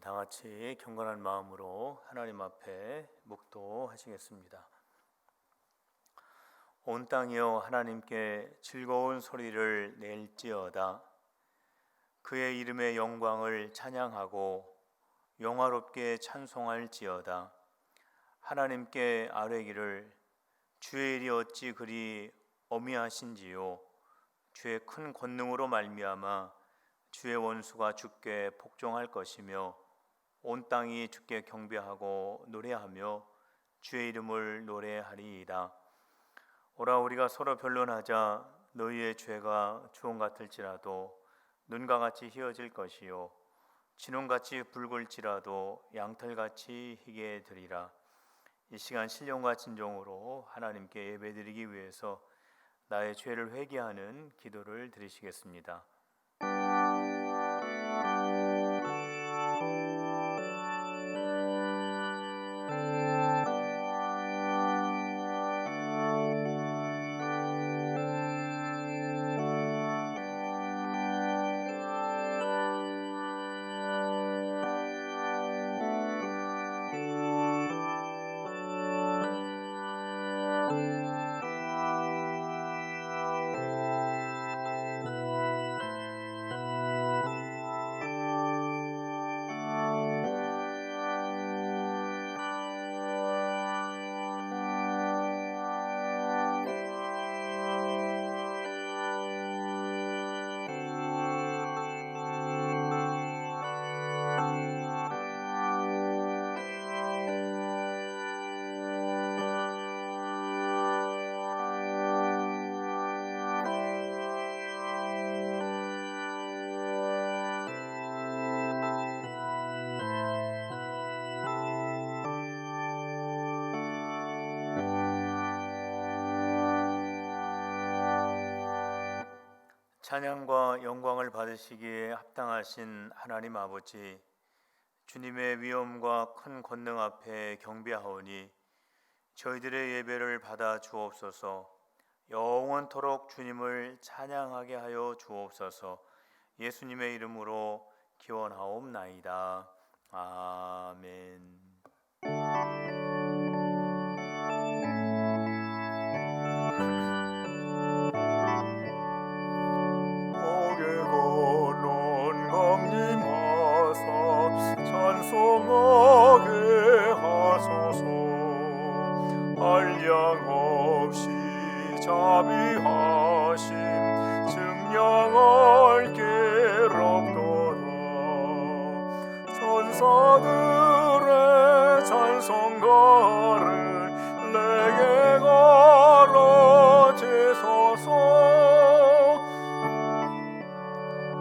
다 같이 경건한 마음으로 하나님 앞에 묵도하시겠습니다. 온 땅이여 하나님께 즐거운 소리를 낼지어다. 그의 이름의 영광을 찬양하고 영화롭게 찬송할지어다. 하나님께 아뢰기를 주의 일이 어찌 그리 어미하신지요. 주의 큰 권능으로 말미암아 주의 원수가 주께 복종할 것이며 온 땅이 주께 경배하고 노래하며 주의 이름을 노래하리이다. 오라 우리가 서로 변론하자. 너희의 죄가 주홍 같을지라도 눈과 같이 희어질 것이요 진홍같이 붉을지라도 양털같이 희게 되리라. 이 시간 신령과 진정으로 하나님께 예배드리기 위해서 나의 죄를 회개하는 기도를 드리시겠습니다. 찬양과 영광을 받으시기에 합당하신 하나님 아버지, 주님의 위엄과 큰 권능 앞에 경배하오니 저희들의 예배를 받아 주옵소서. 영원토록 주님을 찬양하게 하여 주옵소서. 예수님의 이름으로 기원하옵나이다. 아멘. 찬송하게 하소서. 한량없이 자비하심 증량할 길 없도다. 천사들의 찬송가를 내게 가르치소서.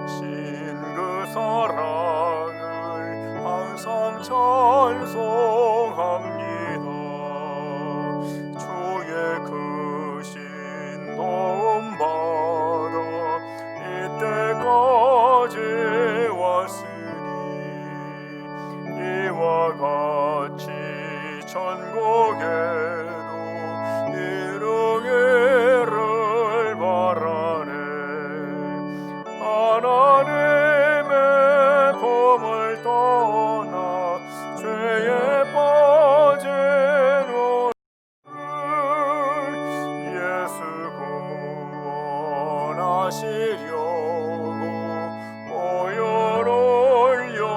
신 그 사랑을 항상 찬송합니다. 주의 크신 도움 받아 이때까지 왔으니 이와 같이 천국에도 이르기를 바라네. 하나님의 품을 떠나 죄에 빠진 우리를 예수 구원하시려고 보혈 올려주셨네.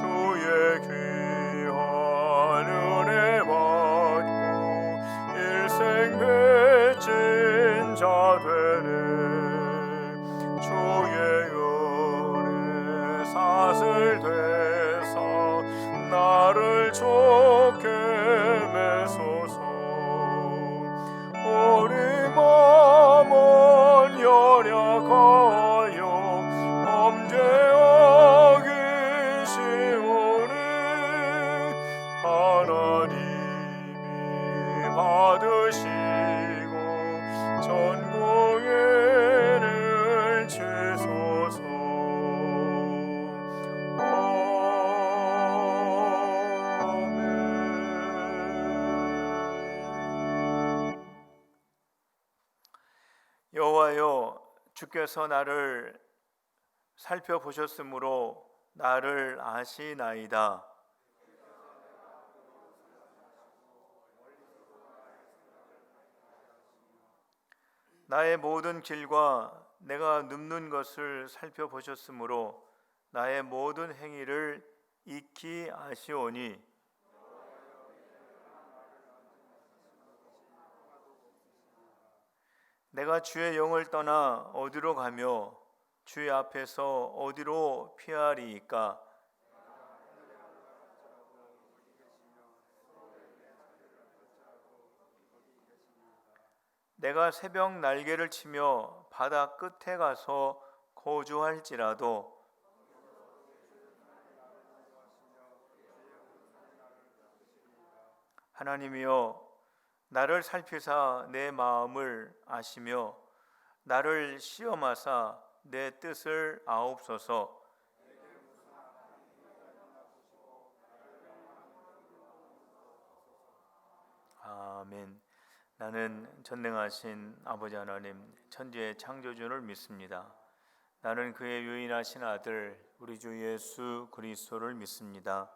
주의 귀한 은혜 받고 일생 빚진 자 되네. 주의 은혜 사슬 되사 나를 좋게 매소서. 우리 마음은 연약하여 범죄하기 쉬우니 하나님이 받으시고 전공에를 주소서. 아멘. 여호와여, 주께서 나를 살펴보셨으므로 나를 아시나이다. 나의 모든 길과 내가 눕는 것을 살펴보셨으므로 나의 모든 행위를 익히 아시오니 내가 주의 영을 떠나 어디로 가며 주의 앞에서 어디로 피하리이까? 내가 새벽 날개를 치며 바다 끝에 가서 거주할지라도 하나님이여 나를 살피사 내 마음을 아시며 나를 시험하사 내 뜻을 아옵소서. 아멘. 나는 전능하신 아버지 하나님 천지의 창조주를 믿습니다. 나는 그의 유일하신 아들 우리 주 예수 그리스도를 믿습니다.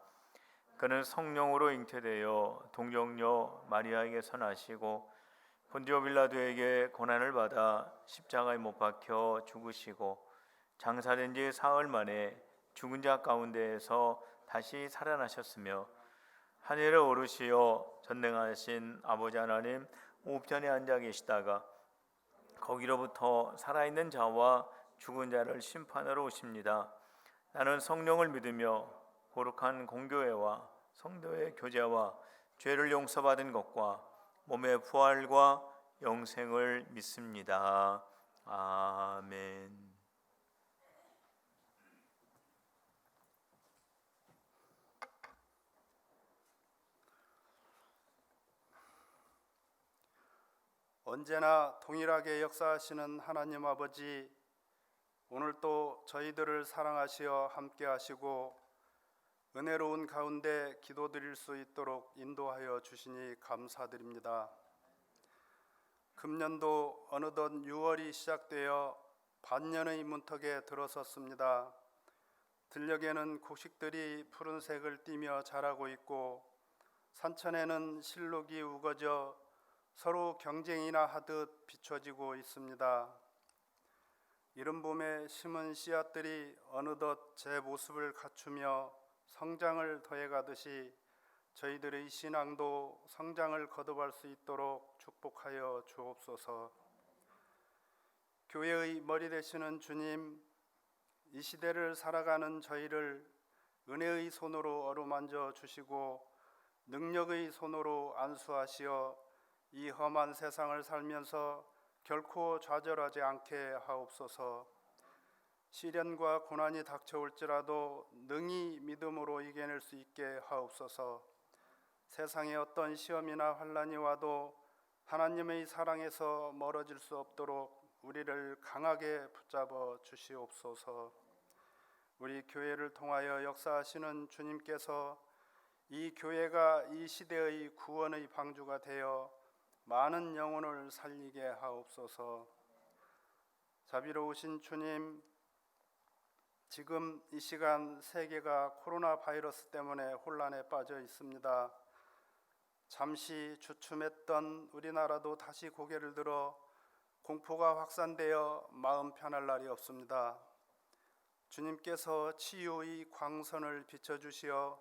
그는 성령으로 잉태되어 동정녀 마리아에게서 나시고 본디오 빌라도에게 고난을 받아 십자가에 못 박혀 죽으시고 장사된 지 사흘 만에 죽은 자 가운데에서 다시 살아나셨으며 하늘에 오르시어 전능하신 아버지 하나님 우편에 앉아 계시다가 거기로부터 살아있는 자와 죽은 자를 심판하러 오십니다. 나는 성령을 믿으며 거룩한 공교회와 성도의 교제와 죄를 용서받은 것과 몸의 부활과 영생을 믿습니다. 아멘. 언제나 동일하게 역사하시는 하나님 아버지, 오늘도 저희들을 사랑하시어 함께 하시고 은혜로운 가운데 기도드릴 수 있도록 인도하여 주시니 감사드립니다. 금년도 어느덧 6월이 시작되어 반년의 문턱에 들어섰습니다. 들녘에는 곡식들이 푸른색을 띠며 자라고 있고 산천에는 실록이 우거져 서로 경쟁이나 하듯 비춰지고 있습니다. 이른 봄에 심은 씨앗들이 어느덧 제 모습을 갖추며 성장을 더해가듯이 저희들의 신앙도 성장을 거듭할 수 있도록 축복하여 주옵소서. 교회의 머리 되시는 주님, 이 시대를 살아가는 저희를 은혜의 손으로 어루만져 주시고 능력의 손으로 안수하시어 이 험한 세상을 살면서 결코 좌절하지 않게 하옵소서. 시련과 고난이 닥쳐올지라도 능히 믿음으로 이겨낼 수 있게 하옵소서. 세상에 어떤 시험이나 환난이 와도 하나님의 사랑에서 멀어질 수 없도록 우리를 강하게 붙잡아 주시옵소서. 우리 교회를 통하여 역사하시는 주님께서 이 교회가 이 시대의 구원의 방주가 되어 많은 영혼을 살리게 하옵소서. 자비로우신 주님, 지금 이 시간 세계가 코로나 바이러스 때문에 혼란에 빠져 있습니다. 잠시 주춤했던 우리나라도 다시 고개를 들어 공포가 확산되어 마음 편할 날이 없습니다. 주님께서 치유의 광선을 비춰주시어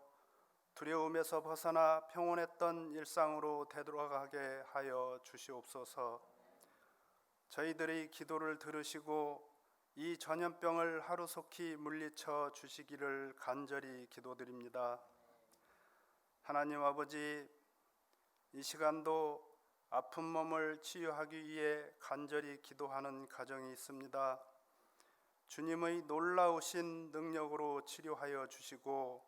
두려움에서 벗어나 평온했던 일상으로 되돌아가게 하여 주시옵소서. 저희들의 기도를 들으시고 이 전염병을 하루속히 물리쳐 주시기를 간절히 기도드립니다. 하나님 아버지, 이 시간도 아픈 몸을 치유하기 위해 간절히 기도하는 가정이 있습니다. 주님의 놀라우신 능력으로 치료하여 주시고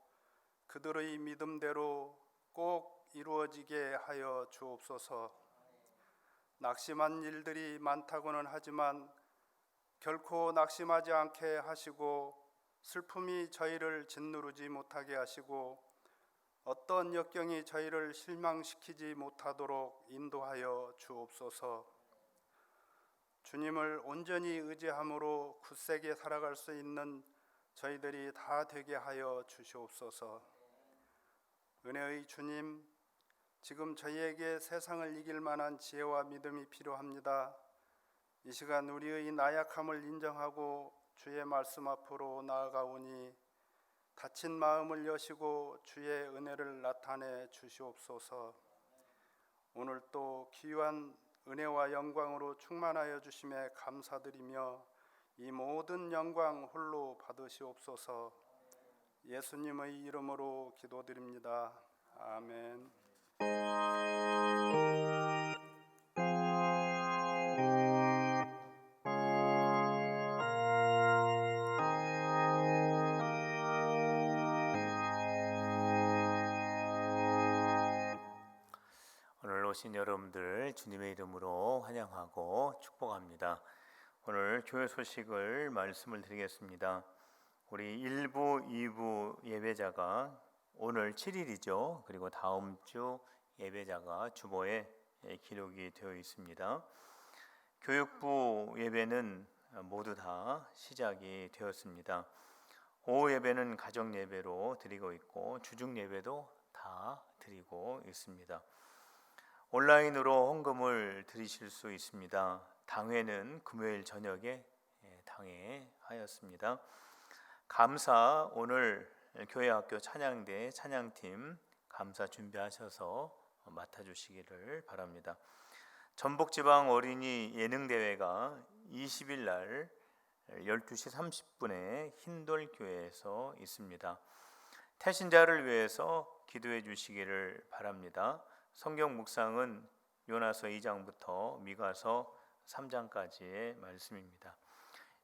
그들의 믿음대로 꼭 이루어지게 하여 주옵소서. 낙심한 일들이 많다고는 하지만 결코 낙심하지 않게 하시고 슬픔이 저희를 짓누르지 못하게 하시고 어떤 역경이 저희를 실망시키지 못하도록 인도하여 주옵소서. 주님을 온전히 의지함으로 굳세게 살아갈 수 있는 저희들이 다 되게 하여 주시옵소서. 은혜의 주님, 지금 저희에게 세상을 이길 만한 지혜와 믿음이 필요합니다. 이 시간 우리의 나약함을 인정하고 주의 말씀 앞으로 나아가오니 다친 마음을 여시고 주의 은혜를 나타내 주시옵소서. 오늘 또 귀한 은혜와 영광으로 충만하여 주심에 감사드리며 이 모든 영광 홀로 받으시옵소서. 예수님의 이름으로 기도드립니다. 아멘. 오늘 오신 여러분들 주님의 이름으로 환영하고 축복합니다. 오늘 교회 소식을 말씀을 드리겠습니다. 우리 1부, 2부 예배자가 오늘 7일이죠. 그리고 다음 주 예배자가 주보에 기록이 되어 있습니다. 교육부 예배는 모두 다 시작이 되었습니다. 오후 예배는 가정 예배로 드리고 있고 주중 예배도 다 드리고 있습니다. 온라인으로 헌금을 드리실 수 있습니다. 당회는 금요일 저녁에 당회하였습니다. 감사 오늘 교회학교 찬양대 찬양팀 감사 준비하셔서 맡아주시기를 바랍니다. 전북지방 어린이 예능대회가 20일 날 12시 30분에 흰돌교회에서 있습니다. 태신자를 위해서 기도해 주시기를 바랍니다. 성경 묵상은 요나서 2장부터 미가서 3장까지의 말씀입니다.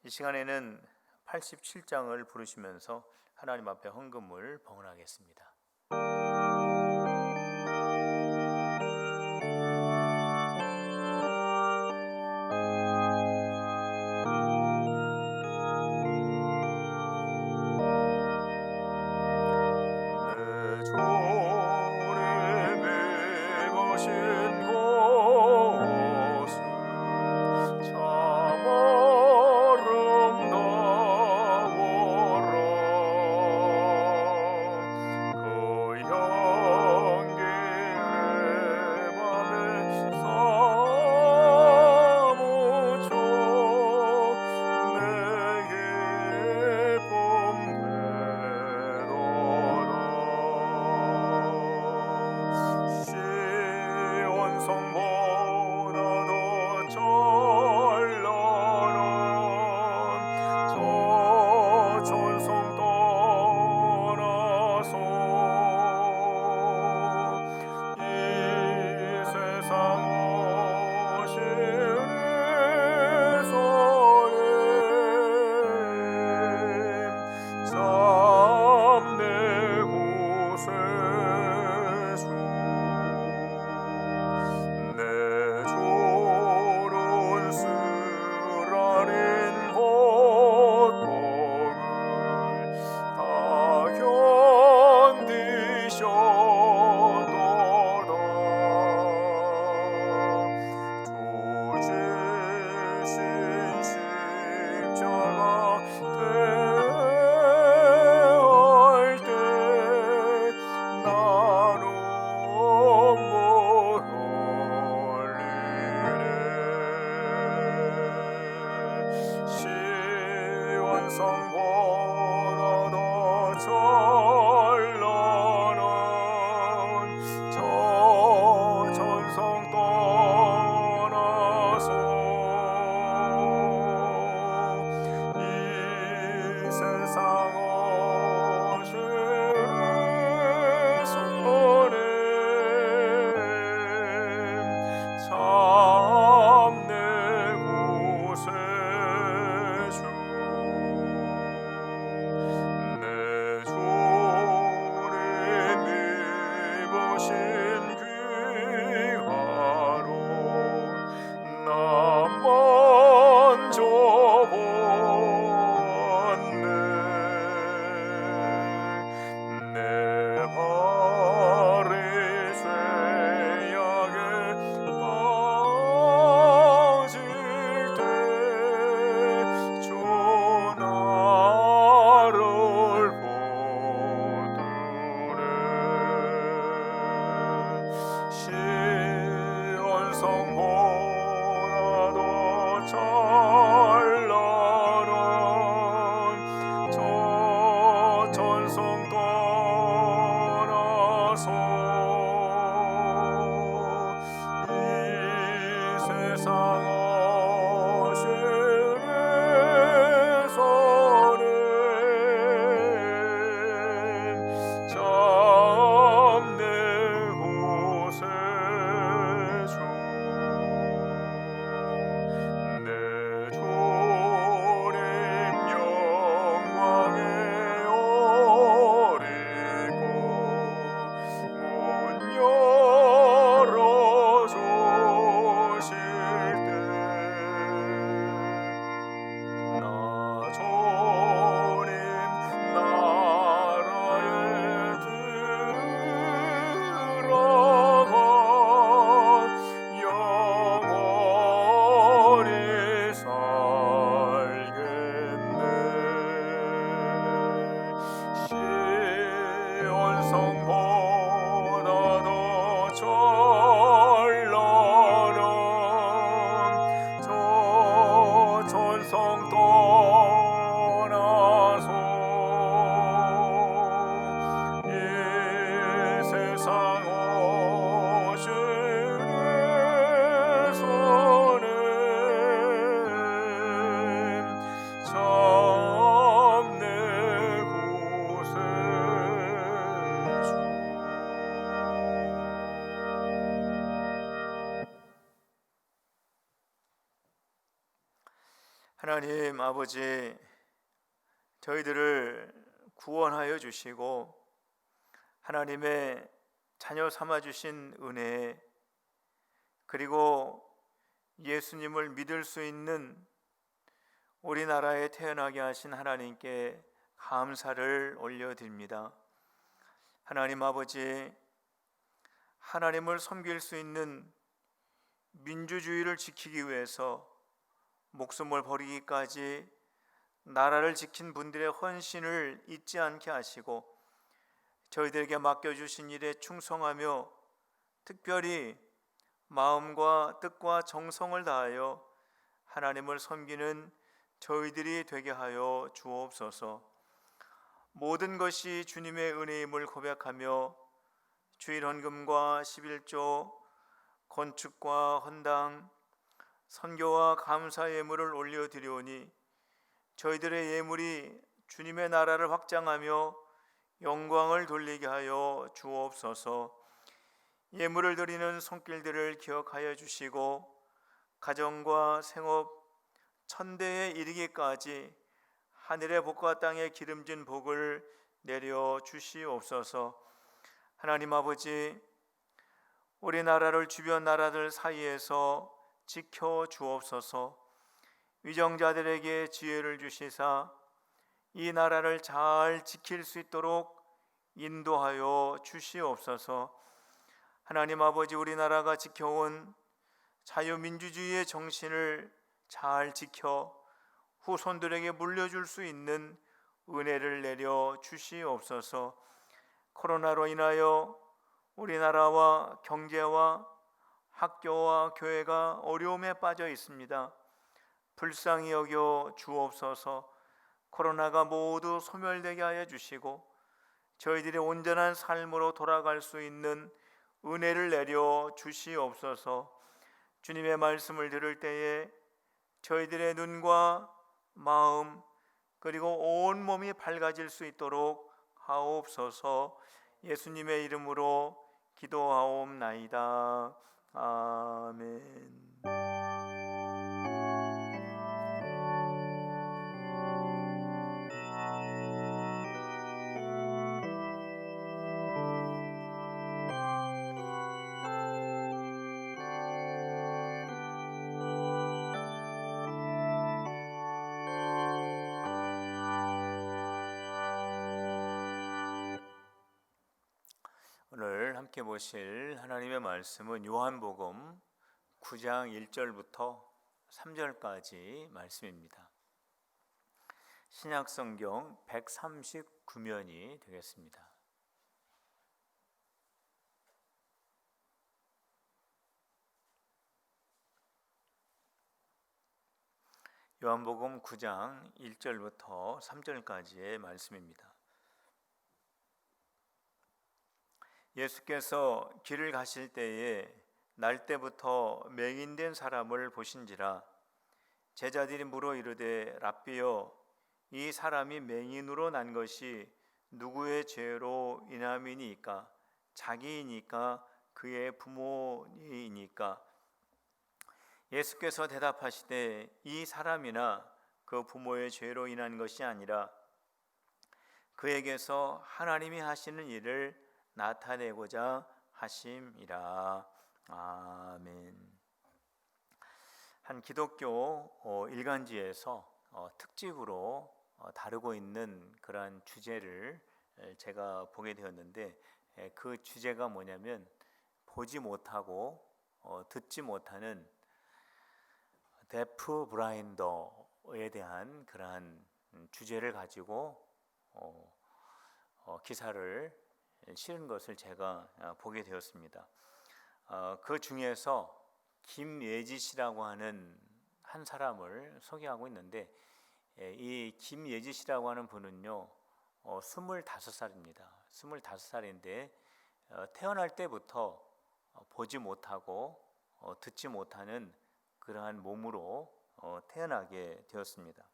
이 시간에는 87장을 부르시면서 하나님 앞에 헌금을 봉헌하겠습니다. 아버지, 저희들을 구원하여 주시고 하나님의 자녀 삼아 주신 은혜, 그리고 예수님을 믿을 수 있는 우리나라에 태어나게 하신 하나님께 감사를 올려드립니다. 하나님 아버지, 하나님을 섬길 수 있는 민주주의를 지키기 위해서 목숨을 버리기까지 나라를 지킨 분들의 헌신을 잊지 않게 하시고 저희들에게 맡겨주신 일에 충성하며 특별히 마음과 뜻과 정성을 다하여 하나님을 섬기는 저희들이 되게 하여 주옵소서. 모든 것이 주님의 은혜임을 고백하며 주일 헌금과 11조, 건축과 헌당, 선교와 감사 예물을 올려드리오니 저희들의 예물이 주님의 나라를 확장하며 영광을 돌리게 하여 주옵소서. 예물을 드리는 손길들을 기억하여 주시고 가정과 생업, 천대에 이르기까지 하늘의 복과 땅의 기름진 복을 내려 주시옵소서. 하나님 아버지, 우리나라를 주변 나라들 사이에서 지켜 주옵소서. 위정자들에게 지혜를 주시사 이 나라를 잘 지킬 수 있도록 인도하여 주시옵소서. 하나님 아버지, 우리나라가 지켜온 자유민주주의의 정신을 잘 지켜 후손들에게 물려줄 수 있는 은혜를 내려 주시옵소서. 코로나로 인하여 우리나라와 경제와 학교와 교회가 어려움에 빠져 있습니다. 불쌍히 여겨 주옵소서. 코로나가 모두 소멸되게 하여 주시고 저희들이 온전한 삶으로 돌아갈 수 있는 은혜를 내려 주시옵소서. 주님의 말씀을 들을 때에 저희들의 눈과 마음 그리고 온 몸이 밝아질 수 있도록 하옵소서. 예수님의 이름으로 기도하옵나이다. 아멘. 오늘 함께 보실 하나님의 말씀은 요한복음 9장 1절부터 3절까지 말씀입니다. 신약성경 139면이 되겠습니다. 요한복음 9장 1절부터 3절까지의 말씀입니다. 예수께서 길을 가실 때에 날 때부터 맹인된 사람을 보신지라. 제자들이 물어 이르되 랍비여, 이 사람이 맹인으로 난 것이 누구의 죄로 인함이니까? 자기이니까 그의 부모이니까? 예수께서 대답하시되 이 사람이나 그 부모의 죄로 인한 것이 아니라 그에게서 하나님이 하시는 일을 나타내고자 하심이라. 아멘. 한 기독교 일간지에서 특집으로 다루고 있는 그러한 주제를 제가 보게 되었는데, 그 주제가 뭐냐면 보지 못하고 듣지 못하는 데프 브라인더에 대한 그러한 주제를 가지고 기사를 실은 것을 제가 보게 되었습니다. 그 중에서 김예지 씨라고 하는 한 사람을 소개하고 있는데, 이 김예지 씨라고 하는 분은요 25살입니다. 25살인데 태어날 때부터 보지 못하고 듣지 못하는 그러한 몸으로 태어나게 되었습니다.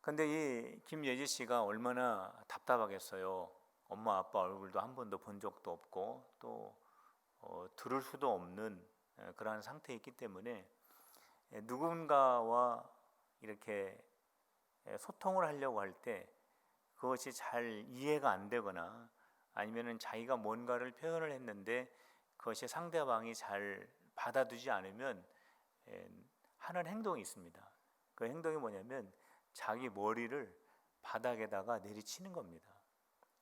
근데 이 김예지 씨가 얼마나 답답하겠어요. 엄마 아빠 얼굴도 한 번도 본 적도 없고 또 들을 수도 없는 그러한 상태에 있기 때문에 누군가와 이렇게 소통을 하려고 할 때 그것이 잘 이해가 안 되거나 아니면은 자기가 뭔가를 표현을 했는데 그것이 상대방이 잘 받아주지 않으면 하는 행동이 있습니다. 그 행동이 뭐냐면 자기 머리를 바닥에다가 내리치는 겁니다.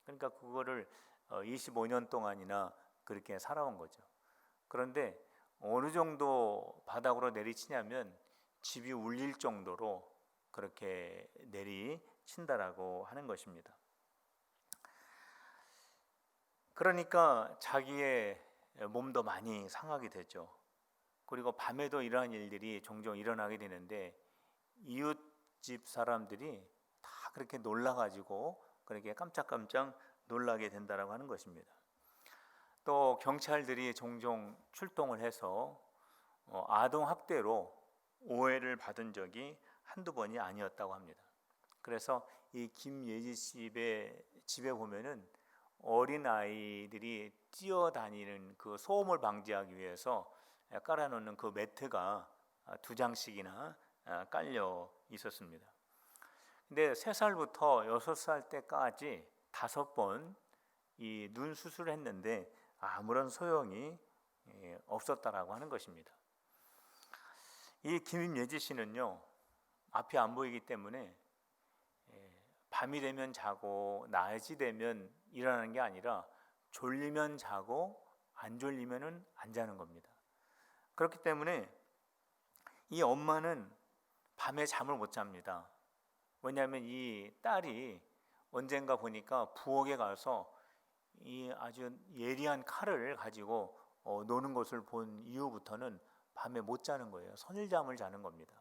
그러니까 그거를 25년 동안이나 그렇게 살아온 거죠. 그런데 어느 정도 바닥으로 내리치냐면 집이 울릴 정도로 그렇게 내리친다라고 하는 것입니다. 그러니까 자기의 몸도 많이 상하게 되죠. 그리고 밤에도 이러한 일들이 종종 일어나게 되는데 이웃집 사람들이 다 그렇게 놀라가지고 그렇게 깜짝깜짝 놀라게 된다라고 하는 것입니다. 또 경찰들이 종종 출동을 해서 아동 학대로 오해를 받은 적이 한두 번이 아니었다고 합니다. 그래서 이 김예지 집에 보면은 어린 아이들이 뛰어다니는 그 소음을 방지하기 위해서 깔아놓는 그 매트가 2장씩이나 깔려 있었습니다. 근데 3살부터 6살 때까지 5번 이 눈 수술을 했는데 아무런 소용이 없었다라고 하는 것입니다. 이 김예지 씨는요, 앞이 안 보이기 때문에 밤이 되면 자고 낮이 되면 일어나는 게 아니라 졸리면 자고 안 졸리면은 안 자는 겁니다. 그렇기 때문에 이 엄마는 밤에 잠을 못 잡니다. 왜냐하면 이 딸이 언젠가 보니까 부엌에 가서 이 아주 예리한 칼을 가지고 노는 것을 본 이후부터는 밤에 못 자는 거예요. 선일잠을 자는 겁니다.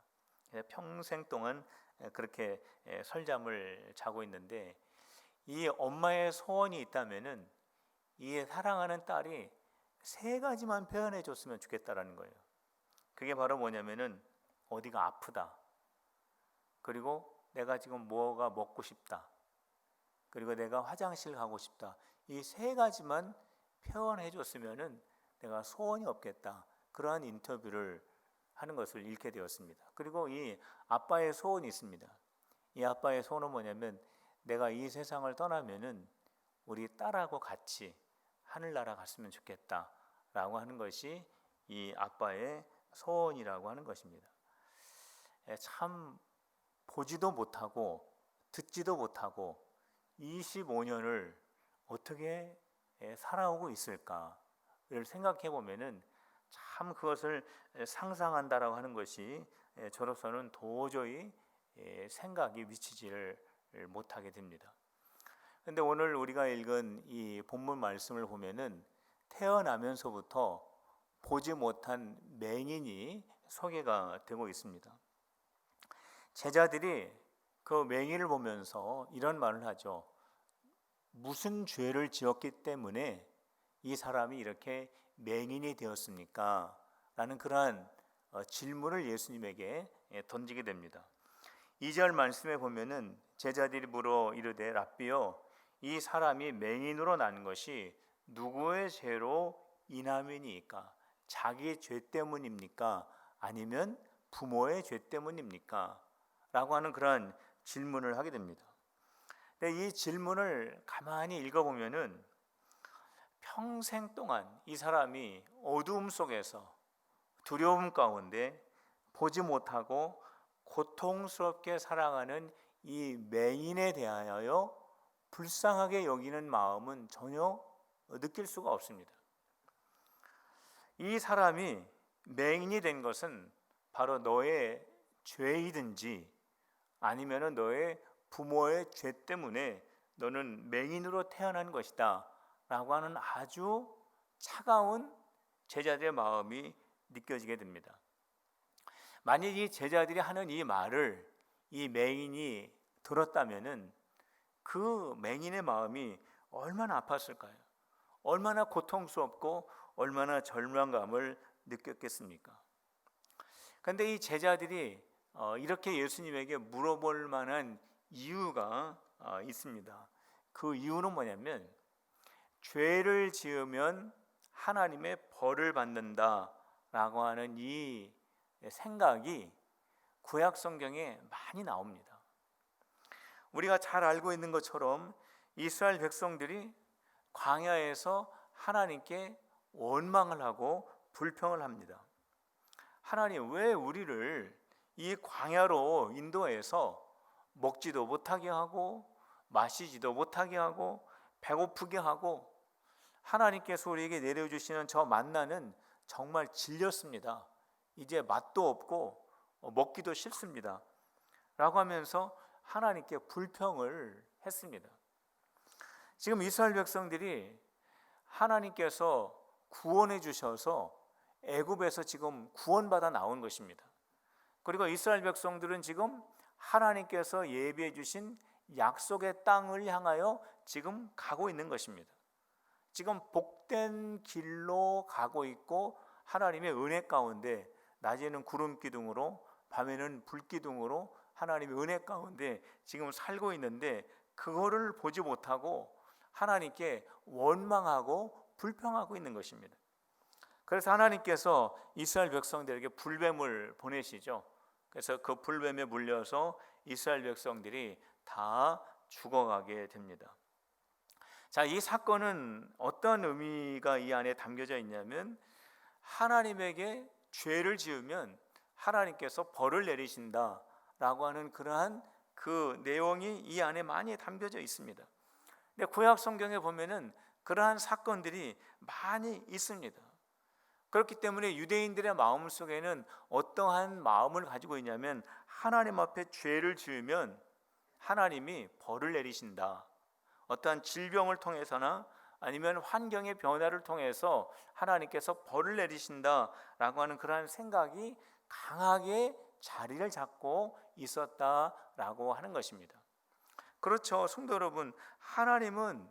평생 동안 그렇게 설잠을 자고 있는데 이 엄마의 소원이 있다면은 이 사랑하는 딸이 3가지만 표현해 줬으면 좋겠다라는 거예요. 그게 바로 뭐냐면은 어디가 아프다, 그리고 내가 지금 뭐가 먹고 싶다, 그리고 내가 화장실 가고 싶다. 이 3가지만 표현해 줬으면은 내가 소원이 없겠다. 그러한 인터뷰를 하는 것을 읽게 되었습니다. 그리고 이 아빠의 소원이 있습니다. 이 아빠의 소원은 뭐냐면 내가 이 세상을 떠나면은 우리 딸하고 같이 하늘나라 갔으면 좋겠다라고 하는 것이 이 아빠의 소원이라고 하는 것입니다. 참 보지도 못하고 듣지도 못하고 25년을 어떻게 살아오고 있을까를 생각해 보면은 참 그것을 상상한다라고 하는 것이 저로서는 도저히 생각이 미치지를 못하게 됩니다. 그런데 오늘 우리가 읽은 이 본문 말씀을 보면은 태어나면서부터 보지 못한 맹인이 소개가 되고 있습니다. 제자들이 그 맹인을 보면서 이런 말을 하죠. 무슨 죄를 지었기 때문에 이 사람이 이렇게 맹인이 되었습니까? 라는 그러한 질문을 예수님에게 던지게 됩니다. 2절 말씀에 보면은 제자들이 물어 이르되 랍비여, 이 사람이 맹인으로 난 것이 누구의 죄로 인함이니까? 자기 죄 때문입니까? 아니면 부모의 죄 때문입니까? 라고 하는 그러한 질문을 하게 됩니다. 근데 이 질문을 가만히 읽어보면은 평생 동안 이 사람이 어두움 속에서 두려움 가운데 보지 못하고 고통스럽게 살아가는 이 맹인에 대하여 불쌍하게 여기는 마음은 전혀 느낄 수가 없습니다. 이 사람이 맹인이 된 것은 바로 너의 죄이든지 아니면은 너의 부모의 죄 때문에 너는 맹인으로 태어난 것이다 라고 하는 아주 차가운 제자들의 마음이 느껴지게 됩니다. 만약 이 제자들이 하는 이 말을 이 맹인이 들었다면은 그 맹인의 마음이 얼마나 아팠을까요? 얼마나 고통스럽고 얼마나 절망감을 느꼈겠습니까? 그런데 이 제자들이 이렇게 예수님에게 물어볼 만한 이유가 있습니다. 그 이유는 뭐냐면 죄를 지으면 하나님의 벌을 받는다라고 하는 이 생각이 구약 성경에 많이 나옵니다. 우리가 잘 알고 있는 것처럼 이스라엘 백성들이 광야에서 하나님께 원망을 하고 불평을 합니다. 하나님, 왜 우리를 이 광야로 인도해서 먹지도 못하게 하고 마시지도 못하게 하고 배고프게 하고, 하나님께서 우리에게 내려주시는 저 만나는 정말 질렸습니다. 이제 맛도 없고 먹기도 싫습니다 라고 하면서 하나님께 불평을 했습니다. 지금 이스라엘 백성들이 하나님께서 구원해 주셔서 애굽에서 지금 구원받아 나온 것입니다. 그리고 이스라엘 백성들은 지금 하나님께서 예비해 주신 약속의 땅을 향하여 지금 가고 있는 것입니다. 지금 복된 길로 가고 있고, 하나님의 은혜 가운데 낮에는 구름 기둥으로 밤에는 불 기둥으로 하나님의 은혜 가운데 지금 살고 있는데, 그거를 보지 못하고 하나님께 원망하고 불평하고 있는 것입니다. 그래서 하나님께서 이스라엘 백성들에게 불뱀을 보내시죠. 그래서 그 불뱀에 물려서 이스라엘 백성들이 다 죽어가게 됩니다. 자, 이 사건은 어떤 의미가 이 안에 담겨져 있냐면, 하나님에게 죄를 지으면 하나님께서 벌을 내리신다라고 하는 그러한 그 내용이 이 안에 많이 담겨져 있습니다. 근데 구약 성경에 보면은 그러한 사건들이 많이 있습니다. 그렇기 때문에 유대인들의 마음 속에는 어떠한 마음을 가지고 있냐면, 하나님 앞에 죄를 지으면 하나님이 벌을 내리신다, 어떠한 질병을 통해서나 아니면 환경의 변화를 통해서 하나님께서 벌을 내리신다라고 하는 그러한 생각이 강하게 자리를 잡고 있었다라고 하는 것입니다. 그렇죠, 성도 여러분, 하나님은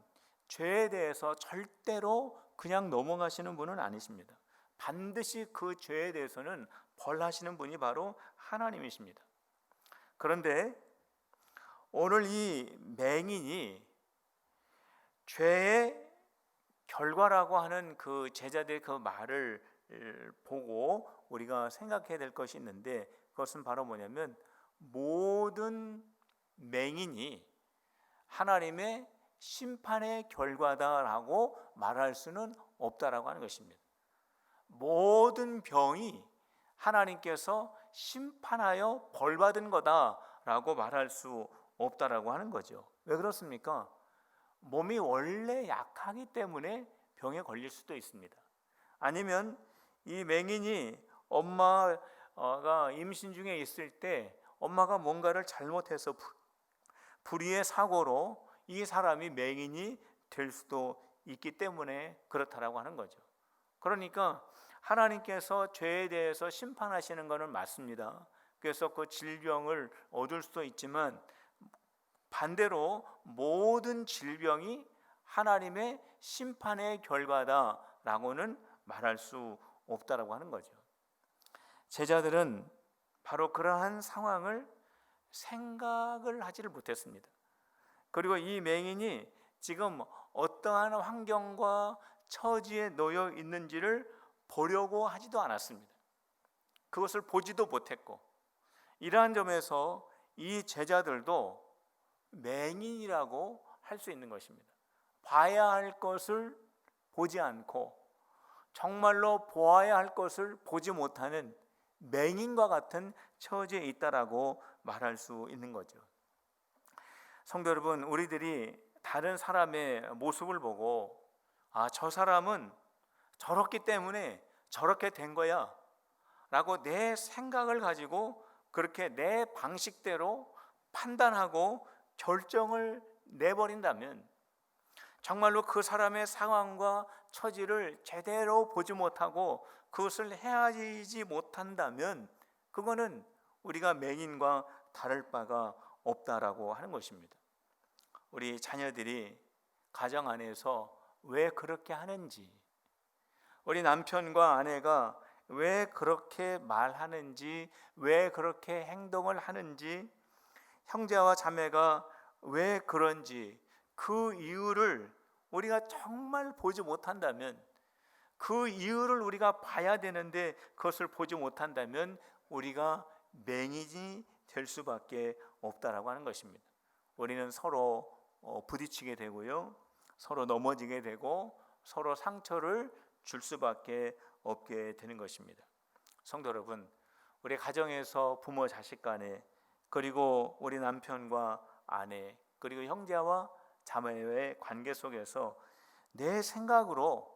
죄에 대해서 절대로 그냥 넘어가시는 분은 아니십니다. 반드시 그 죄에 대해서는 벌하시는 분이 바로 하나님이십니다. 그런데 오늘 이 맹인이 죄의 결과라고 하는 그 제자들의 그 말을 보고 우리가 생각해야 될 것이 있는데, 그것은 바로 뭐냐면, 모든 맹인이 하나님의 심판의 결과다라고 말할 수는 없다라고 하는 것입니다. 모든 병이 하나님께서 심판하여 벌받은 거다라고 말할 수 없다라고 하는 거죠. 왜 그렇습니까? 몸이 원래 약하기 때문에 병에 걸릴 수도 있습니다. 아니면 이 맹인이 엄마가 임신 중에 있을 때 엄마가 뭔가를 잘못해서 불의의 사고로 이 사람이 맹인이 될 수도 있기 때문에 그렇다라고 하는 거죠. 그러니까 하나님께서 죄에 대해서 심판하시는 것은 맞습니다. 그래서 그 질병을 얻을 수도 있지만, 반대로 모든 질병이 하나님의 심판의 결과다라고는 말할 수 없다라고 하는 거죠. 제자들은 바로 그러한 상황을 생각을 하지를 못했습니다. 그리고 이 맹인이 지금 어떠한 환경과 처지에 놓여 있는지를 보려고 하지도 않았습니다. 그것을 보지도 못했고, 이러한 점에서 이 제자들도 맹인이라고 할 수 있는 것입니다. 봐야 할 것을 보지 않고 정말로 보아야 할 것을 보지 못하는 맹인과 같은 처지에 있다라고 말할 수 있는 거죠. 성도 여러분, 우리들이 다른 사람의 모습을 보고, 아, 저 사람은 저렇기 때문에 저렇게 된 거야 라고 내 생각을 가지고 그렇게 내 방식대로 판단하고 결정을 내버린다면, 정말로 그 사람의 상황과 처지를 제대로 보지 못하고 그것을 헤아리지 못한다면, 그거는 우리가 맹인과 다를 바가 없다라고 하는 것입니다. 우리 자녀들이 가정 안에서 왜 그렇게 하는지, 우리 남편과 아내가 왜 그렇게 말하는지, 왜 그렇게 행동을 하는지, 형제와 자매가 왜 그런지, 그 이유를 우리가 정말 보지 못한다면, 그 이유를 우리가 봐야 되는데 그것을 보지 못한다면 우리가 맹인이 될 수밖에 없다라고 하는 것입니다. 우리는 서로 부딪히게 되고요, 서로 넘어지게 되고 서로 상처를 줄 수밖에 없게 되는 것입니다. 성도 여러분, 우리 가정에서 부모 자식 간에, 그리고 우리 남편과 아내, 그리고 형제와 자매의 관계 속에서 내 생각으로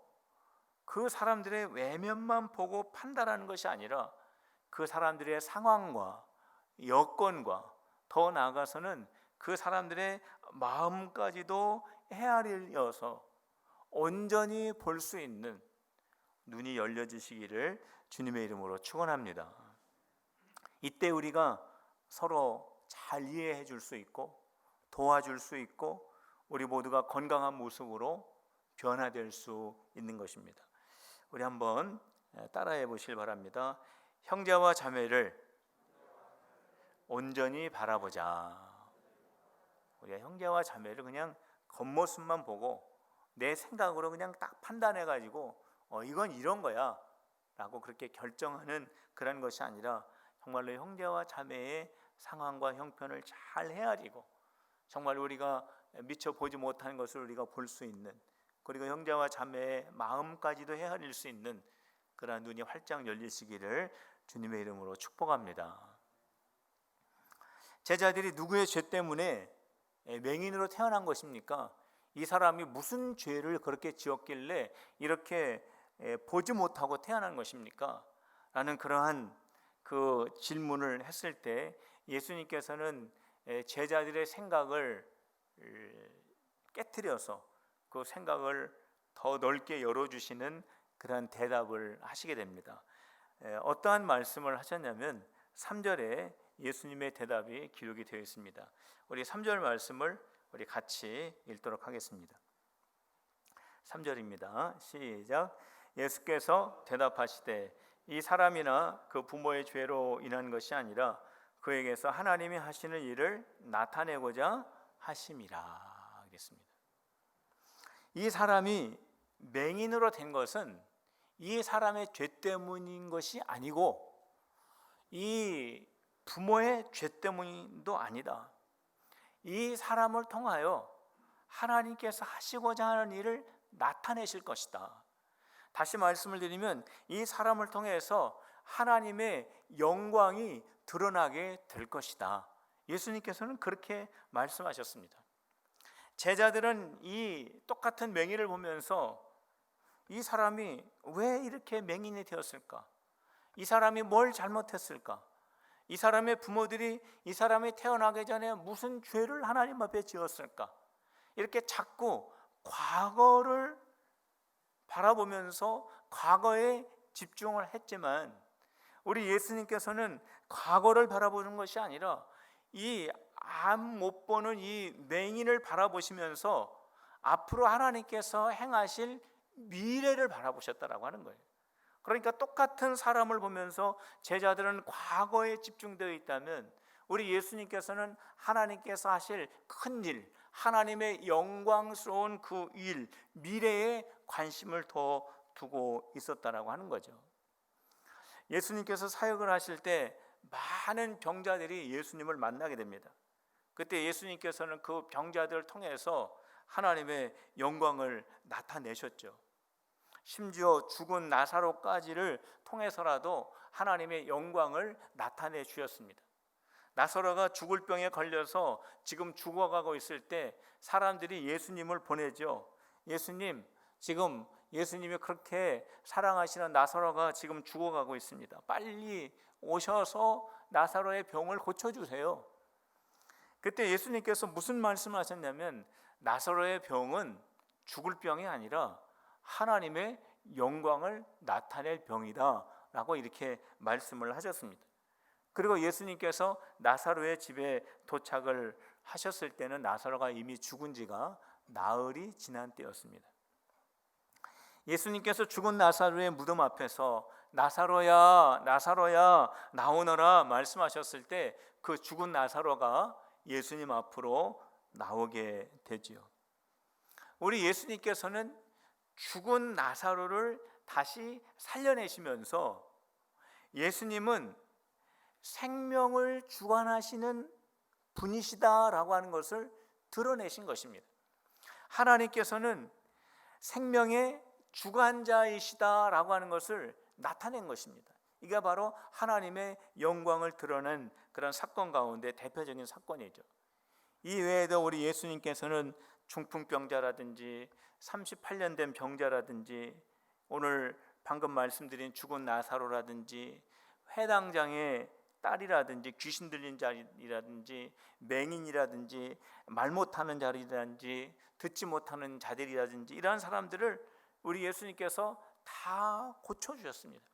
그 사람들의 외면만 보고 판단하는 것이 아니라 그 사람들의 상황과 여건과 더 나아가서는 그 사람들의 마음까지도 헤아리려서 온전히 볼 수 있는 눈이 열려지시기를 주님의 이름으로 축원합니다. 이때 우리가 서로 잘 이해해 줄 수 있고 도와줄 수 있고 우리 모두가 건강한 모습으로 변화될 수 있는 것입니다. 우리 한번 따라해 보실 바랍니다. 형제와 자매를 온전히 바라보자. 우리가 형제와 자매를 그냥 겉모습만 보고 내 생각으로 그냥 딱 판단해 가지고 이건 이런 거야 라고 그렇게 결정하는 그런 것이 아니라 정말로 형제와 자매의 상황과 형편을 잘 헤아리고 정말 우리가 미처 보지 못하는 것을 우리가 볼 수 있는, 그리고 형제와 자매의 마음까지도 헤아릴 수 있는 그러한 눈이 활짝 열리시기를 주님의 이름으로 축복합니다. 제자들이 누구의 죄 때문에 맹인으로 태어난 것입니까? 이 사람이 무슨 죄를 그렇게 지었길래 이렇게 보지 못하고 태어난 것입니까? 라는 그러한 그 질문을 했을 때 예수님께서는 제자들의 생각을 깨트려서 그 생각을 더 넓게 열어주시는 그러한 대답을 하시게 됩니다. 어떠한 말씀을 하셨냐면 3절에 예수님의 대답이 기록이 되어 있습니다. 우리 3절 말씀을 우리 같이 읽도록 하겠습니다. 3절입니다. 시작. 예수께서 대답하시되 이 사람이나 그 부모의 죄로 인한 것이 아니라 그에게서 하나님이 하시는 일을 나타내고자 하심이라 하겠습니다. 이 사람이 맹인으로 된 것은 이 사람의 죄 때문인 것이 아니고 이 부모의 죄 때문도 아니다. 이 사람을 통하여 하나님께서 하시고자 하는 일을 나타내실 것이다. 다시 말씀을 드리면 이 사람을 통해서 하나님의 영광이 드러나게 될 것이다. 예수님께서는 그렇게 말씀하셨습니다. 제자들은 이 똑같은 맹인을 보면서 이 사람이 왜 이렇게 맹인이 되었을까? 이 사람이 뭘 잘못했을까? 이 사람의 부모들이 이 사람이 태어나기 전에 무슨 죄를 하나님 앞에 지었을까? 이렇게 자꾸 과거를 바라보면서 과거에 집중을 했지만 우리 예수님께서는 과거를 바라보는 것이 아니라 이 안 못 보는 이 맹인을 바라보시면서 앞으로 하나님께서 행하실 미래를 바라보셨다라고 하는 거예요. 그러니까 똑같은 사람을 보면서 제자들은 과거에 집중되어 있다면 우리 예수님께서는 하나님께서 하실 큰 일, 하나님의 영광스러운 그 일, 미래에 관심을 더 두고 있었다라고 하는 거죠. 예수님께서 사역을 하실 때 많은 병자들이 예수님을 만나게 됩니다. 그때 예수님께서는 그 병자들을 통해서 하나님의 영광을 나타내셨죠. 심지어 죽은 나사로까지를 통해서라도 하나님의 영광을 나타내 주셨습니다. 나사로가 죽을 병에 걸려서 지금 죽어가고 있을 때 사람들이 예수님을 보내죠. 예수님, 지금 예수님이 그렇게 사랑하시는 나사로가 지금 죽어가고 있습니다. 빨리 오셔서 나사로의 병을 고쳐주세요. 그때 예수님께서 무슨 말씀을 하셨냐면 나사로의 병은 죽을 병이 아니라 하나님의 영광을 나타낼 병이다 라고 이렇게 말씀을 하셨습니다. 그리고 예수님께서 나사로의 집에 도착을 하셨을 때는 나사로가 이미 죽은 지가 나흘이 지난 때였습니다. 예수님께서 죽은 나사로의 무덤 앞에서 나사로야 나사로야 나오너라 말씀하셨을 때 그 죽은 나사로가 예수님 앞으로 나오게 되지요. 우리 예수님께서는 죽은 나사로를 다시 살려내시면서 예수님은 생명을 주관하시는 분이시다라고 하는 것을 드러내신 것입니다. 하나님께서는 생명의 주관자이시다라고 하는 것을 나타낸 것입니다. 이게 바로 하나님의 영광을 드러낸 그런 사건 가운데 대표적인 사건이죠. 이 외에도 우리 예수님께서는 중풍병자라든지 38년 된 병자라든지 오늘 방금 말씀드린 죽은 나사로라든지 회당장의 딸이라든지 귀신 들린 자리라든지 맹인이라든지 말 못하는 자리라든지 듣지 못하는 자들이라든지 이러한 사람들을 우리 예수님께서 다 고쳐주셨습니다.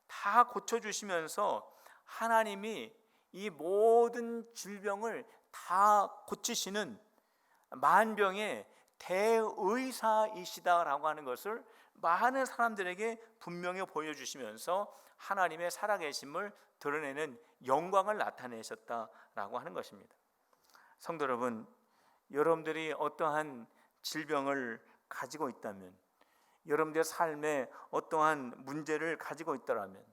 다 고쳐주시면서 하나님이 이 모든 질병을 다 고치시는 만병의 대의사이시다라고 하는 것을 많은 사람들에게 분명히 보여주시면서 하나님의 살아계심을 드러내는 영광을 나타내셨다라고 하는 것입니다. 성도 여러분, 여러분들이 어떠한 질병을 가지고 있다면, 여러분들의 삶에 어떠한 문제를 가지고 있더라면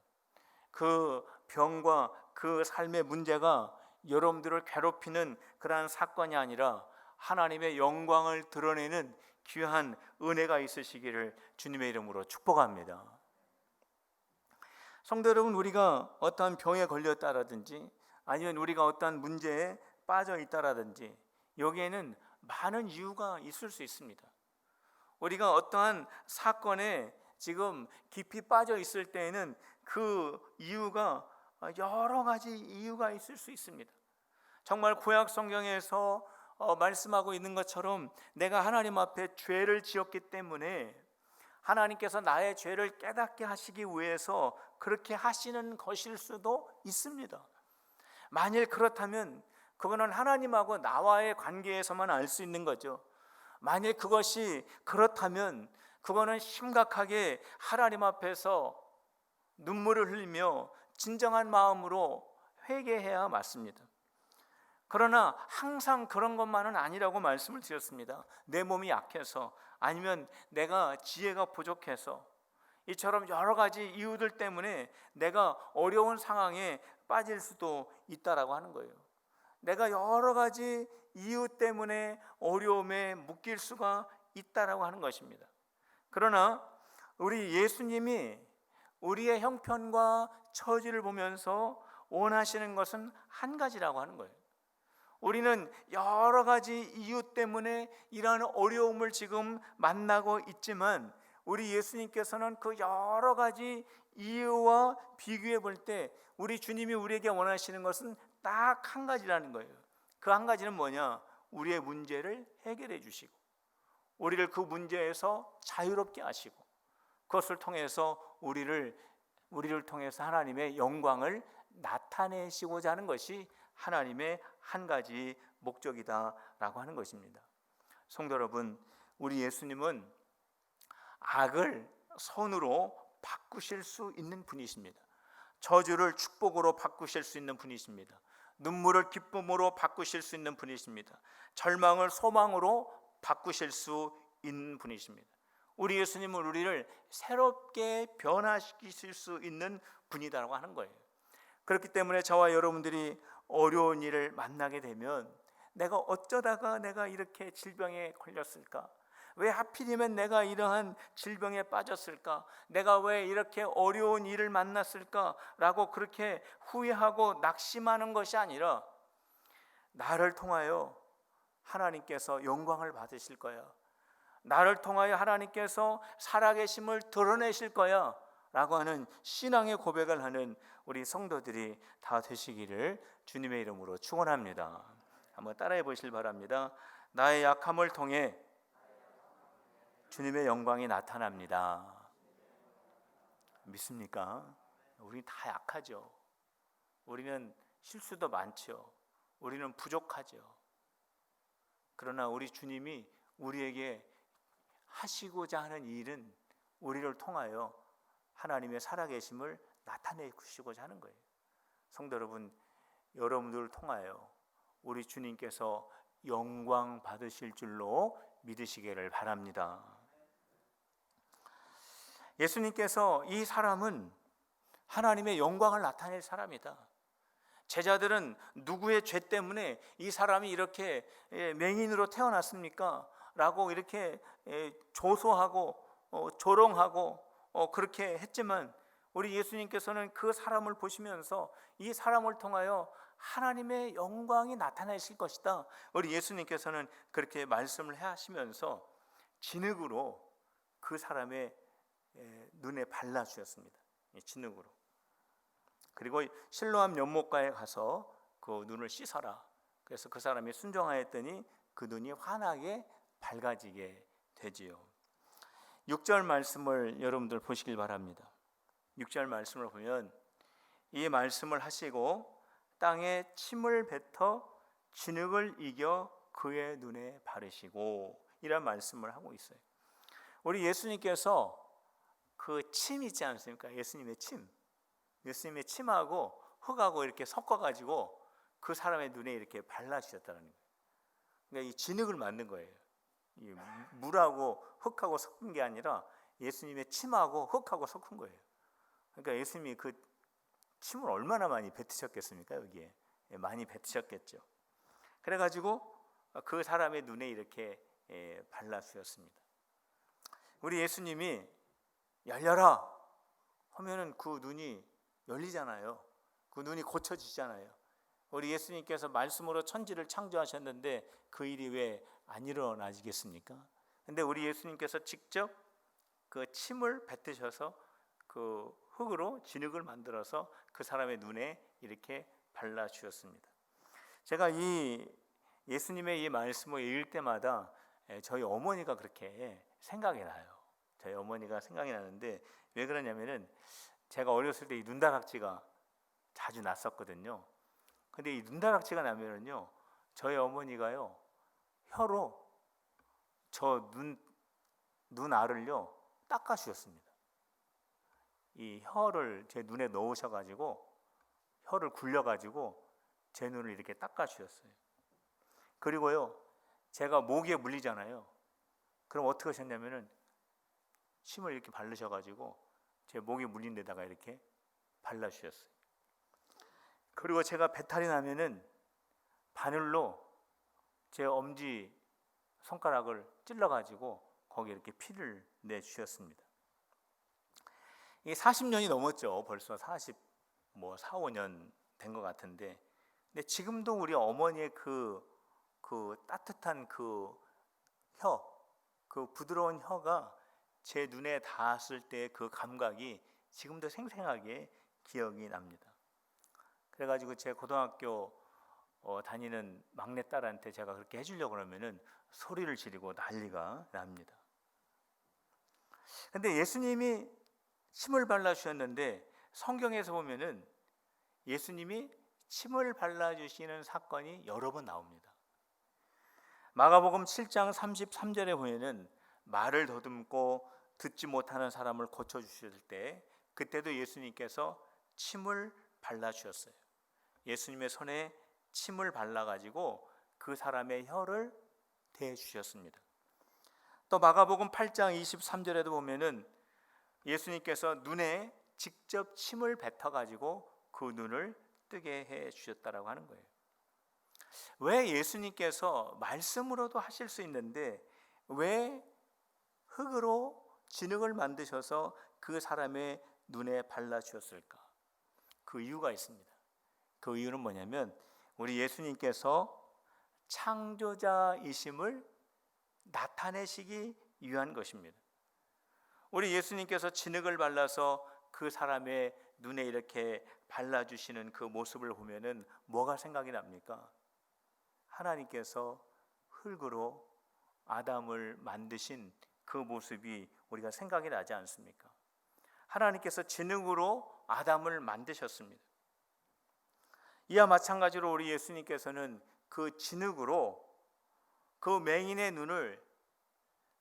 그 병과 그 삶의 문제가 여러분들을 괴롭히는 그러한 사건이 아니라 하나님의 영광을 드러내는 귀한 은혜가 있으시기를 주님의 이름으로 축복합니다. 성도 여러분, 우리가 어떠한 병에 걸렸다라든지 아니면 우리가 어떠한 문제에 빠져 있다라든지 여기에는 많은 이유가 있을 수 있습니다. 우리가 어떠한 사건에 지금 깊이 빠져 있을 때에는 그 이유가 여러 가지 이유가 있을 수 있습니다. 정말 구약 성경에서 말씀하고 있는 것처럼 내가 하나님 앞에 죄를 지었기 때문에 하나님께서 나의 죄를 깨닫게 하시기 위해서 그렇게 하시는 것일 수도 있습니다. 만일 그렇다면 그거는 하나님하고 나와의 관계에서만 알 수 있는 거죠. 만일 그것이 그렇다면 그거는 심각하게 하나님 앞에서 눈물을 흘리며 진정한 마음으로 회개해야 맞습니다. 그러나 항상 그런 것만은 아니라고 말씀을 드렸습니다. 내 몸이 약해서 아니면 내가 지혜가 부족해서 이처럼 여러 가지 이유들 때문에 내가 어려운 상황에 빠질 수도 있다라고 하는 거예요. 내가 여러 가지 이유 때문에 어려움에 묶일 수가 있다라고 하는 것입니다. 그러나 우리 예수님이 우리의 형편과 처지를 보면서 원하시는 것은 한 가지라고 하는 거예요. 우리는 여러 가지 이유 때문에 이러한 어려움을 지금 만나고 있지만 우리 예수님께서는 그 여러 가지 이유와 비교해 볼 때 우리 주님이 우리에게 원하시는 것은 딱 한 가지라는 거예요. 그 한 가지는 뭐냐? 우리의 문제를 해결해 주시고 우리를 그 문제에서 자유롭게 하시고 그것을 통해서 우리를 통해서 하나님의 영광을 나타내시고자 하는 것이 하나님의 한 가지 목적이다라고 하는 것입니다. 성도 여러분, 우리 예수님은 악을 선으로 바꾸실 수 있는 분이십니다. 저주를 축복으로 바꾸실 수 있는 분이십니다. 눈물을 기쁨으로 바꾸실 수 있는 분이십니다. 절망을 소망으로 바꾸실 수 있는 분이십니다. 우리 예수님은 우리를 새롭게 변화시키실 수 있는 분이다라고 하는 거예요. 그렇기 때문에 저와 여러분들이 어려운 일을 만나게 되면 내가 어쩌다가 내가 이렇게 질병에 걸렸을까? 왜 하필이면 내가 이러한 질병에 빠졌을까? 내가 왜 이렇게 어려운 일을 만났을까? 라고 그렇게 후회하고 낙심하는 것이 아니라 나를 통하여 하나님께서 영광을 받으실 거야. 나를 통하여 하나님께서 살아계심을 드러내실 거야 라고 하는 신앙의 고백을 하는 우리 성도들이 다 되시기를 주님의 이름으로 축원합니다. 한번 따라해 보시길 바랍니다. 나의 약함을 통해 주님의 영광이 나타납니다. 믿습니까? 우리 다 약하죠. 우리는 실수도 많죠. 우리는 부족하죠. 그러나 우리 주님이 우리에게 하시고자 하는 일은 우리를 통하여 하나님의 살아계심을 나타내시고자 하는 거예요. 성도 여러분, 여러분들을 통하여 우리 주님께서 영광 받으실 줄로 믿으시기를 바랍니다. 예수님께서 이 사람은 하나님의 영광을 나타낼 사람이다. 제자들은 누구의 죄 때문에 이 사람이 이렇게 맹인으로 태어났습니까? 라고 이렇게 조소하고 조롱하고 그렇게 했지만 우리 예수님께서는 그 사람을 보시면서 이 사람을 통하여 하나님의 영광이 나타나실 것이다. 우리 예수님께서는 그렇게 말씀을 하시면서 진흙으로 그 사람의 눈에 발라주셨습니다. 진흙으로. 그리고 실로암 연못가에 가서 그 눈을 씻어라. 그래서 그 사람이 순종하였더니 그 눈이 환하게 밝아지게 되지요. 6절 말씀을 여러분들 보시길 바랍니다. 6절 말씀을 보면 이 말씀을 하시고 땅에 침을 뱉어 진흙을 이겨 그의 눈에 바르시고 이런 말씀을 하고 있어요. 우리 예수님께서 그 침 있지 않습니까? 예수님의 침하고 흙하고 이렇게 섞어가지고 그 사람의 눈에 이렇게 발라주셨다는 거예요. 그러니까 이 진흙을 만든 거예요. 이 물하고 흙하고 섞은 게 아니라 예수님의 침하고 흙하고 섞은 거예요. 그러니까 예수님이 그 침을 얼마나 많이 뱉으셨겠습니까? 여기에 많이 뱉으셨겠죠. 그래가지고 그 사람의 눈에 이렇게 발라주셨습니다. 우리 예수님이 열려라 하면은 그 눈이 열리잖아요. 그 눈이 고쳐지잖아요. 우리 예수님께서 말씀으로 천지를 창조하셨는데 그 일이 왜 안 일어나지겠습니까? 근데 우리 예수님께서 직접 그 침을 뱉으셔서 그 흙으로 진흙을 만들어서 그 사람의 눈에 이렇게 발라주셨습니다. 제가 이 예수님의 이 말씀을 읽을 때마다 저희 어머니가 그렇게 생각이 나요. 저희 어머니가 생각이 나는데 왜 그러냐면은 제가 어렸을 때 이 눈다락지가 자주 났었거든요. 근데 이 눈다락지가 나면은요, 저희 어머니가요 혀로 저 눈알을요 닦아주셨습니다. 이 혀를 제 눈에 넣으셔가지고 혀를 굴려가지고 제 눈을 이렇게 닦아주셨어요. 그리고요 제가 모기에 물리잖아요. 그럼 어떻게 하셨냐면은 침을 이렇게 바르셔가지고 제 목이 물린 데다가 이렇게 발라주셨어요. 그리고 제가 배탈이 나면은 바늘로 제 엄지 손가락을 찔러가지고 거기 이렇게 피를 내주셨습니다. 이게 40년이 넘었죠. 벌써 4, 5년 된 것 같은데, 근데 지금도 우리 어머니의 그 따뜻한 그 부드러운 혀가 제 눈에 닿았을 때 그 감각이 지금도 생생하게 기억이 납니다. 그래가지고 제 고등학교 다니는 막내딸한테 제가 그렇게 해주려고 그러면은 소리를 지르고 난리가 납니다. 근데 예수님이 침을 발라주셨는데 성경에서 보면은 예수님이 침을 발라주시는 사건이 여러 번 나옵니다. 마가복음 7장 33절에 보면은 말을 더듬고 듣지 못하는 사람을 고쳐주실 때 그때도 예수님께서 침을 발라주셨어요. 예수님의 손에 침을 발라가지고 그 사람의 혀를 대주셨습니다. 또 마가복음 8장 23절에도 보면은 예수님께서 눈에 직접 침을 뱉어가지고 그 눈을 뜨게 해주셨다라고 하는 거예요. 왜 예수님께서 말씀으로도 하실 수 있는데 왜 흙으로 진흙을 만드셔서 그 사람의 눈에 발라주셨을까? 그 이유가 있습니다. 그 이유는 뭐냐면 우리 예수님께서 창조자이심을 나타내시기 위한 것입니다. 우리 예수님께서 진흙을 발라서 그 사람의 눈에 이렇게 발라주시는 그 모습을 보면은 뭐가 생각이 납니까? 하나님께서 흙으로 아담을 만드신 그 모습이 우리가 생각이 나지 않습니까? 하나님께서 진흙으로 아담을 만드셨습니다. 이와 마찬가지로 우리 예수님께서는 그 진흙으로 그 맹인의 눈을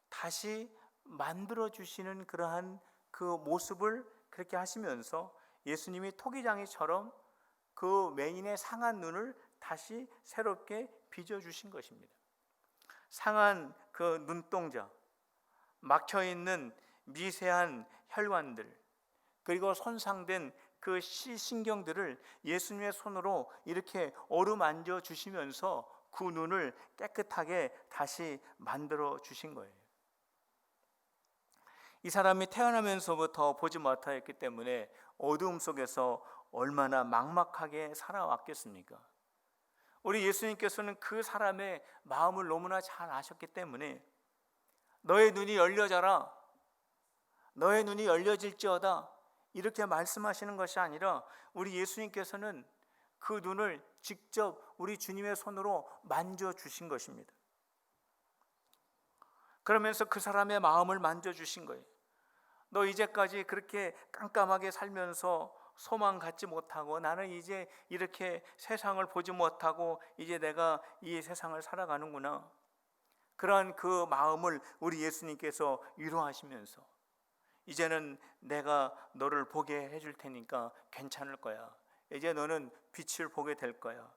다시 만들어 주시는 그러한 그 모습을 그렇게 하시면서 예수님이 토기장이처럼 그 맹인의 상한 눈을 다시 새롭게 빚어 주신 것입니다. 상한 그 눈동자, 막혀 있는 미세한 혈관들, 그리고 손상된 그 신경들을 예수님의 손으로 이렇게 어루만져 주시면서 그 눈을 깨끗하게 다시 만들어 주신 거예요. 이 사람이 태어나면서부터 보지 못하였기 때문에 어두움 속에서 얼마나 막막하게 살아왔겠습니까? 우리 예수님께서는 그 사람의 마음을 너무나 잘 아셨기 때문에 너의 눈이 열려져라, 너의 눈이 열려질지어다 이렇게 말씀하시는 것이 아니라 우리 예수님께서는 그 눈을 직접 우리 주님의 손으로 만져주신 것입니다. 그러면서 그 사람의 마음을 만져주신 거예요. 너 이제까지 그렇게 깜깜하게 살면서 소망 갖지 못하고 나는 이제 이렇게 세상을 보지 못하고 이제 내가 이 세상을 살아가는구나. 그러한 그 마음을 우리 예수님께서 위로하시면서 이제는 내가 너를 보게 해줄 테니까 괜찮을 거야. 이제 너는 빛을 보게 될 거야.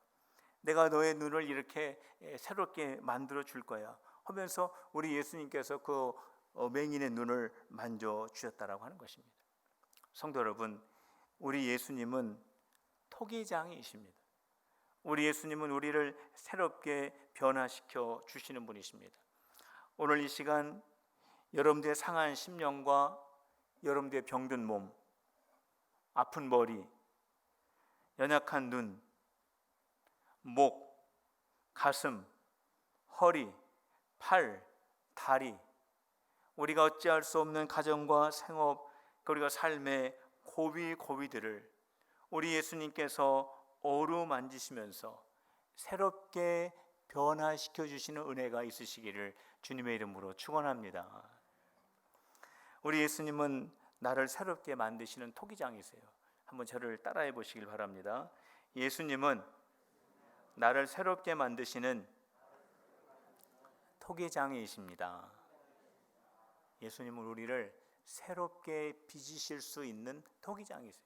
내가 너의 눈을 이렇게 새롭게 만들어 줄 거야 하면서 우리 예수님께서 그 맹인의 눈을 만져 주셨다라고 하는 것입니다. 성도 여러분, 우리 예수님은 토기장이십니다. 우리 예수님은 우리를 새롭게 변화시켜 주시는 분이십니다. 오늘 이 시간 여러분들의 상한 심령과 여러분들의 병든 몸, 아픈 머리, 연약한 눈, 목, 가슴, 허리, 팔, 다리, 우리가 어찌할 수 없는 가정과 생업 그리고 삶의 고비고비들을 우리 예수님께서 어루만지시면서 새롭게 변화시켜 주시는 은혜가 있으시기를 주님의 이름으로 축원합니다. 우리 예수님은 나를 새롭게 만드시는 토기장이세요. 한번 저를 따라해 보시길 바랍니다. 예수님은 나를 새롭게 만드시는 토기장이십니다. 예수님은 우리를 새롭게 빚으실 수 있는 토기장이세요.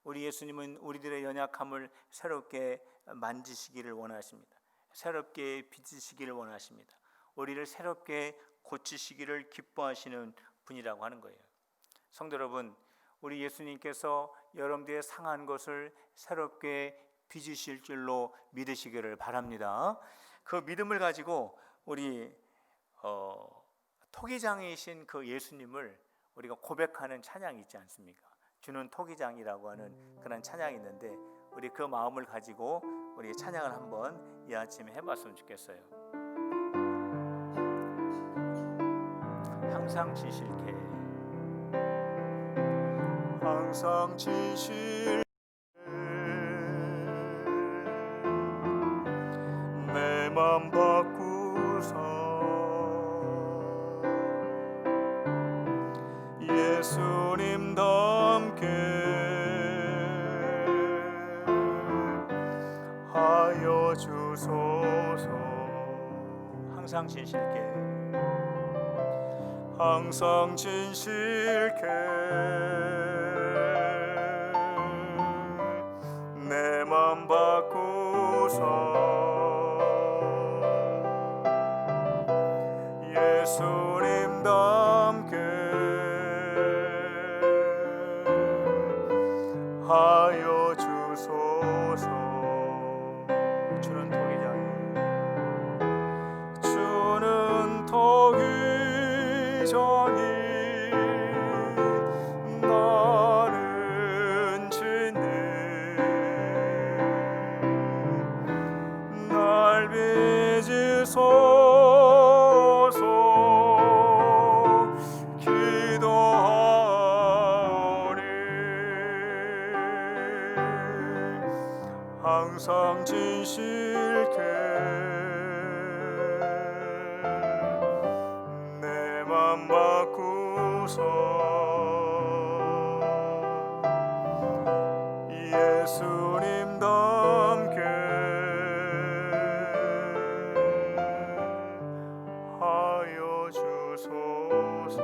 우리 예수님은 우리들의 연약함을 새롭게 만지시기를 원하십니다. 새롭게 빚으시기를 원하십니다. 우리를 새롭게 고치시기를 기뻐하시는 분이라고 하는 거예요. 성도 여러분, 우리 예수님께서 여러분들의 상한 것을 새롭게 빚으실 줄로 믿으시기를 바랍니다. 그 믿음을 가지고 우리 토기장이신 그 예수님을 우리가 고백하는 찬양이 있지 않습니까? 주는 토기장이라고 하는 그런 찬양이 있는데 우리 그 마음을 가지고 우리 찬양을 한번 이 아침에 해봤으면 좋겠어요. 항상 지실게, 항상 지실 내 맘 바꾸사 예수님답게 하여 주소서. 항상 진실게, 항상 진실게 내 맘 바꾸사 예수님답게 하여 주소서. 주는 토기장이, 주는 토기장이 나는 짓네 날 빚으소서 기도하오니 항상 진실게 내 맘 바꾸사 예수님답게 하여 주소서.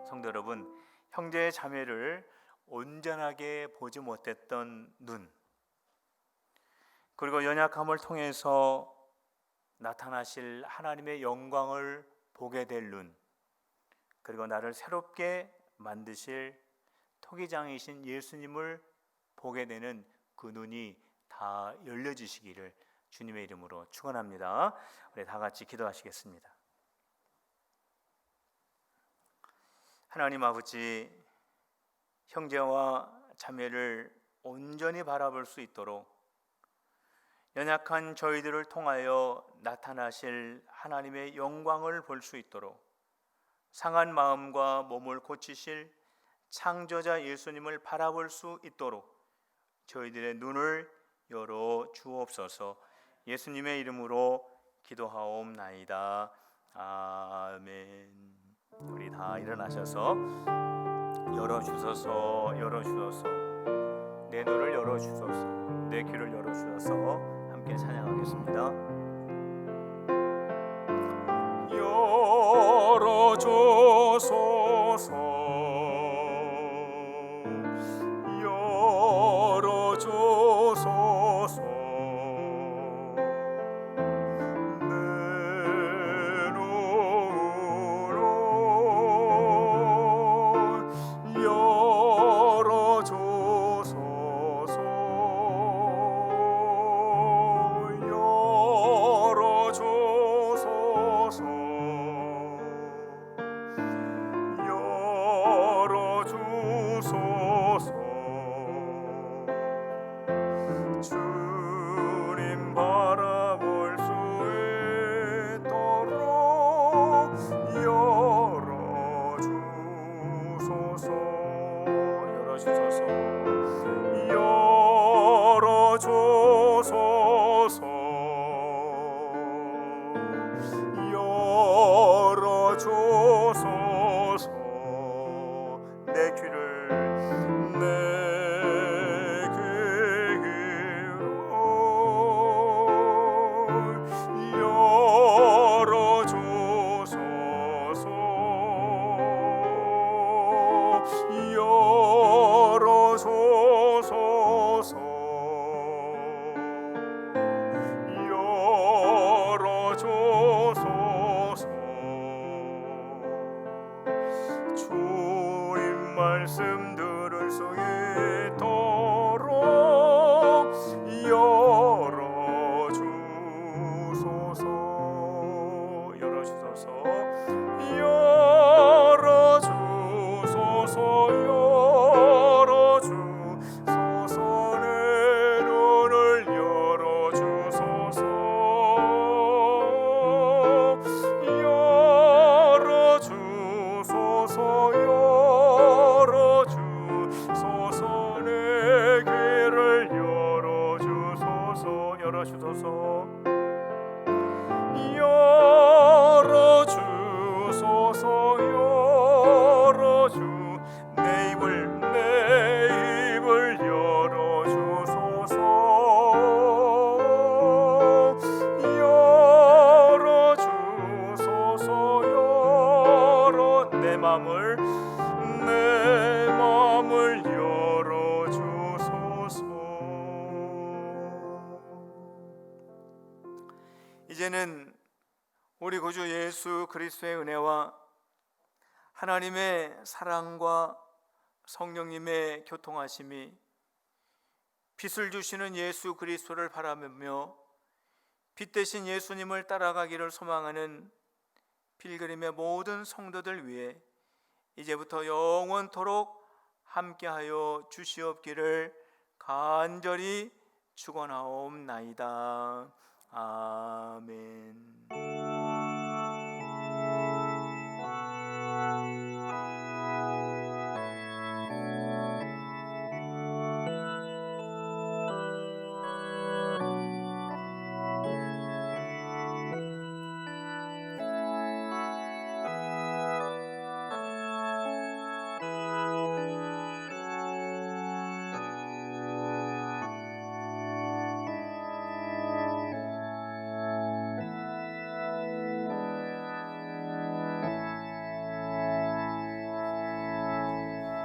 성도 여러분, 형제 자매를 온전하게 보지 못했던 눈, 그리고 연약함을 통해서 나타나실 하나님의 영광을 보게 될 눈, 그리고 나를 새롭게 만드실 토기장이신 예수님을 보게 되는 그 눈이 다 열려지시기를 주님의 이름으로 축원합니다. 우리 다 같이 기도하시겠습니다. 하나님 아버지, 형제와 자매를 온전히 바라볼 수 있도록 연약한 저희들을 통하여 나타나실 하나님의 영광을 볼 수 있도록 상한 마음과 몸을 고치실 창조자 예수님을 바라볼 수 있도록 저희들의 눈을 열어 주옵소서. 예수님의 이름으로 기도하옵나이다. 아멘. 우리 다 일어나셔서 열어주소서, 열어주소서, 내 눈을 열어주소서, 내 귀를 열어주소서. 함께 찬양하겠습니다. 열어주소서 열어주소서 내 눈을 열어주소서 열어주소서 열어주소서 주님 바라볼 수 있도록 열어주소서 열어주소서 열어주소서 열어주소서 내 귀를 내 귀로 열어주소서 열어주소서 열어주소서 주님 말씀 들을 수 있도록 열어주소서 열어주소서 열어주소서 열어주소서 내 눈을 열어주소서 열어주소서 열어주소서 내 귀를 열어주소서 열어주소서 열어주소서 열어주 내 입을 열어주소서 열어주소서 열어 내 맘을 열어주소서. 이제는 우리 구주 예수 그리스도의 은혜와 하나님의 사랑과 성령님의 교통하심이 빛을 주시는 예수 그리스도를 바라보며 빛 대신 예수님을 따라가기를 소망하는 필그림의 모든 성도들 위해 이제부터 영원토록 함께하여 주시옵기를 간절히 축원하옵나이다.